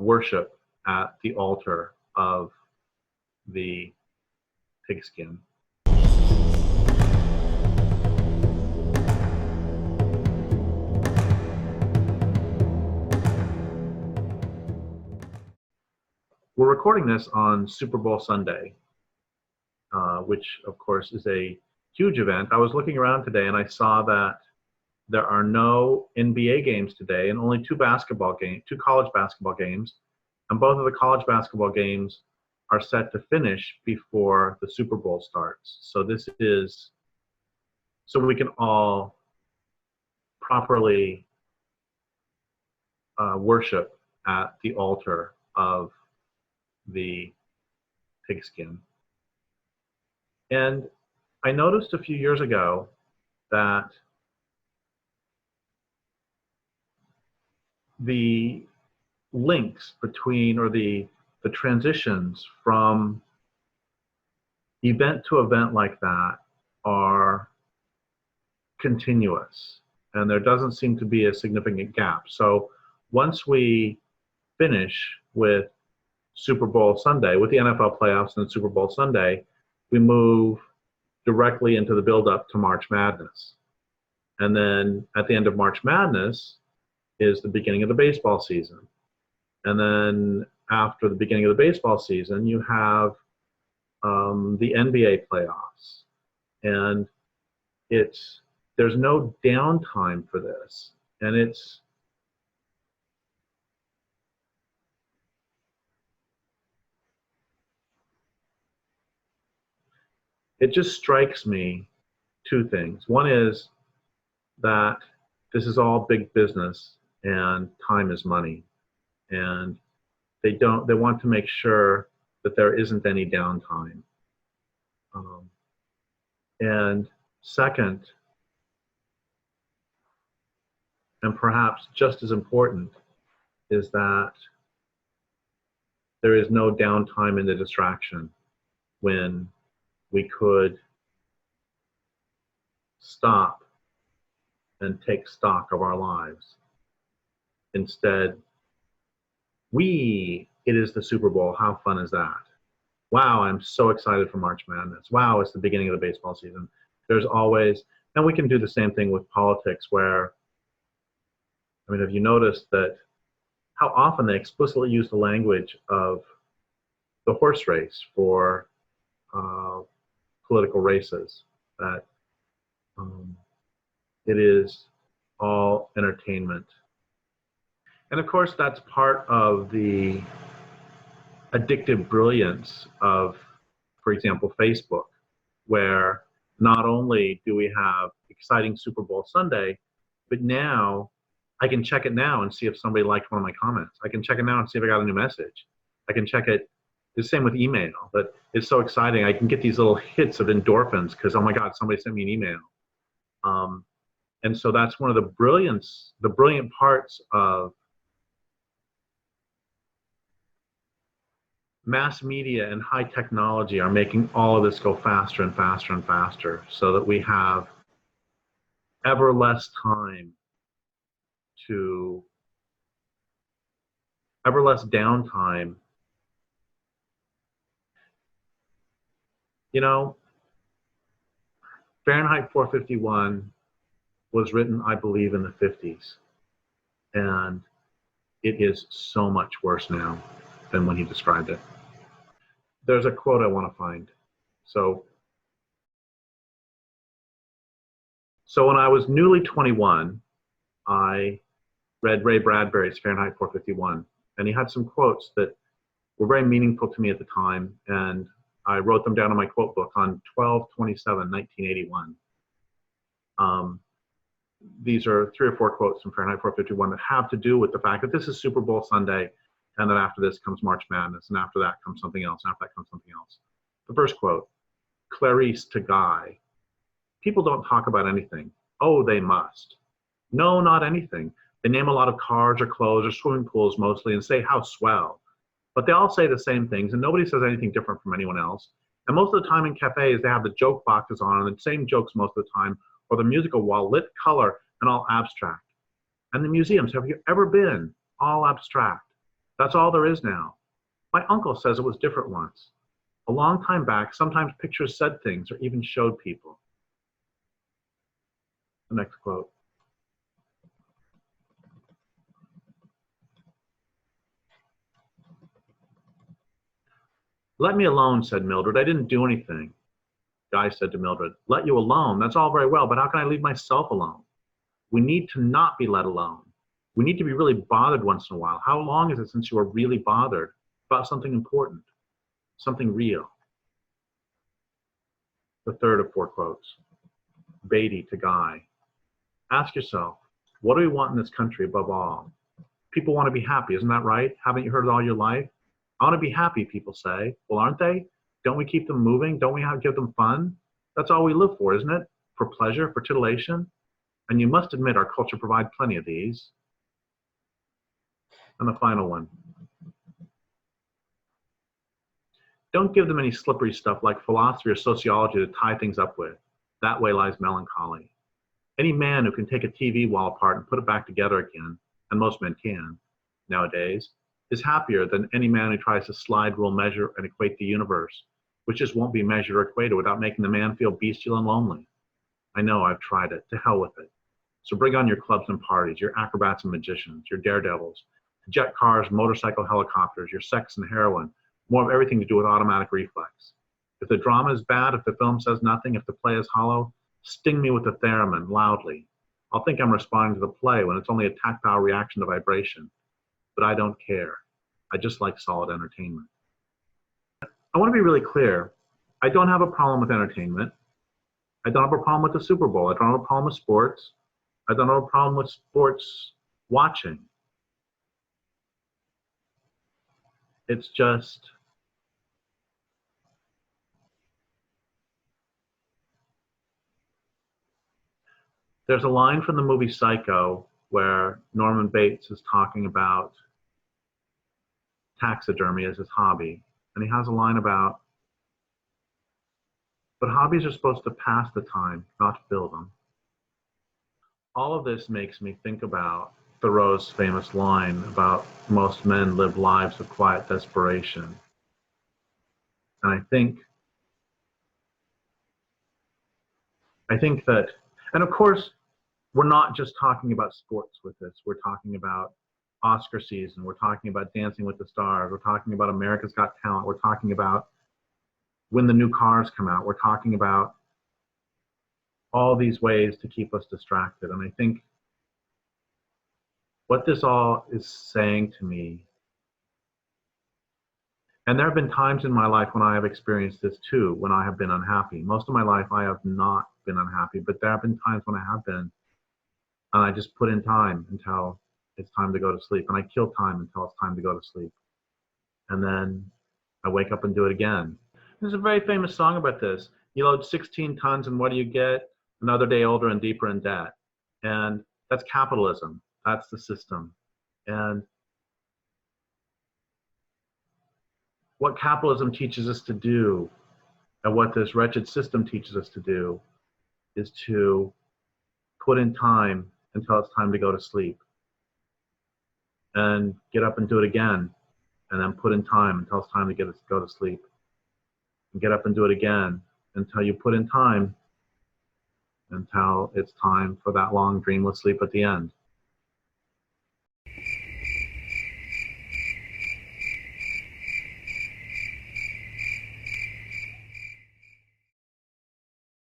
worship at the altar of the pigskin. We're recording this on Super Bowl Sunday, which of course is a huge event. I was looking around today and I saw that there are no NBA games today and only two college basketball games, and both of the college basketball games are set to finish before the Super Bowl starts. So this is so we can all properly worship at the altar of the pigskin. And I noticed a few years ago that the links between, or the transitions from event to event like that are continuous, and there doesn't seem to be a significant gap. So once we finish with Super Bowl Sunday, with the NFL playoffs and Super Bowl Sunday, we move directly into the build-up to March Madness. And then at the end of March Madness is the beginning of the baseball season. And then after the beginning of the baseball season, you have the NBA playoffs. And there's no downtime for this. And it just strikes me two things. One is that this is all big business and time is money. And they want to make sure that there isn't any downtime. And second, and perhaps just as important, is that there is no downtime in the distraction when we could stop and take stock of our lives. Instead, it is the Super Bowl. How fun is that? Wow, I'm so excited for March Madness. Wow, it's the beginning of the baseball season. There's always, and we can do the same thing with politics where, have you noticed that how often they explicitly use the language of the horse race for political races, that it is all entertainment. And of course, that's part of the addictive brilliance of, for example, Facebook, where not only do we have exciting Super Bowl Sunday, but now I can check it now and see if somebody liked one of my comments. I can check it now and see if I got a new message. I can check it. The same with email, but it's so exciting. I can get these little hits of endorphins because, oh my God, somebody sent me an email. And so that's one of the brilliant parts of mass media and high technology are making all of this go faster and faster and faster, so that we have ever less downtime. Fahrenheit 451 was written, I believe, in the 50s. And it is so much worse now than when he described it. There's a quote I want to find. So when I was newly 21, I read Ray Bradbury's Fahrenheit 451. And he had some quotes that were very meaningful to me at the time. And I wrote them down in my quote book on 12/27/1981. These are 3 or 4 quotes from Fahrenheit 451 that have to do with the fact that this is Super Bowl Sunday, and that after this comes March Madness, and after that comes something else, and after that comes something else. The first quote, Clarice to Guy. People don't talk about anything. Oh, they must. No, not anything. They name a lot of cars or clothes or swimming pools mostly and say how swell. But they all say the same things, and nobody says anything different from anyone else. And most of the time in cafes, they have the joke boxes on, and the same jokes most of the time, or the musical wall, lit color, and all abstract. And the museums, have you ever been? All abstract. That's all there is now. My uncle says it was different once. A long time back, sometimes pictures said things or even showed people. The next quote. Let me alone, said Mildred. I didn't do anything. Guy said to Mildred, let you alone? That's all very well, but how can I leave myself alone? We need to not be let alone. We need to be really bothered once in a while. How long is it since you were really bothered about something important, something real? The third of 4 quotes. Beatty to Guy. Ask yourself, what do we want in this country above all? People want to be happy, isn't that right? Haven't you heard it all your life? I want to be happy, people say. Well, aren't they? Don't we keep them moving? Don't we give them fun? That's all we live for, isn't it? For pleasure, for titillation? And you must admit our culture provides plenty of these. And the final one. Don't give them any slippery stuff like philosophy or sociology to tie things up with. That way lies melancholy. Any man who can take a TV wall apart and put it back together again, and most men can nowadays, is happier than any man who tries to slide, rule, measure, and equate the universe, which just won't be measured or equated without making the man feel bestial and lonely. I know, I've tried it. To hell with it. So bring on your clubs and parties, your acrobats and magicians, your daredevils, jet cars, motorcycle helicopters, your sex and heroin, more of everything to do with automatic reflex. If the drama is bad, if the film says nothing, if the play is hollow, sting me with a theremin loudly. I'll think I'm responding to the play when it's only a tactile reaction to vibration. But I don't care. I just like solid entertainment. I want to be really clear. I don't have a problem with entertainment. I don't have a problem with the Super Bowl. I don't have a problem with sports. I don't have a problem with sports watching. It's just there's a line from the movie Psycho where Norman Bates is talking about taxidermy as his hobby. And he has a line about, but hobbies are supposed to pass the time, not fill them. All of this makes me think about Thoreau's famous line about most men live lives of quiet desperation. And I think that, and of course, we're not just talking about sports with this. We're talking about Oscar season. We're talking about Dancing with the Stars. We're talking about America's Got Talent. We're talking about when the new cars come out. We're talking about all these ways to keep us distracted. And I think what this all is saying to me, and there have been times in my life when I have experienced this too, when I have been unhappy. Most of my life I have not been unhappy, but there have been times when I have been, and I just put in time until it's time to go to sleep, and I kill time until it's time to go to sleep. And then I wake up and do it again. There's a very famous song about this. You load 16 tons and what do you get? Another day older and deeper in debt. And that's capitalism. That's the system. And what capitalism teaches us to do, and what this wretched system teaches us to do, is to put in time until it's time to go to sleep. And get up and do it again. And then put in time until it's time to go to sleep. And get up and do it again until you put in time until it's time for that long dreamless sleep at the end.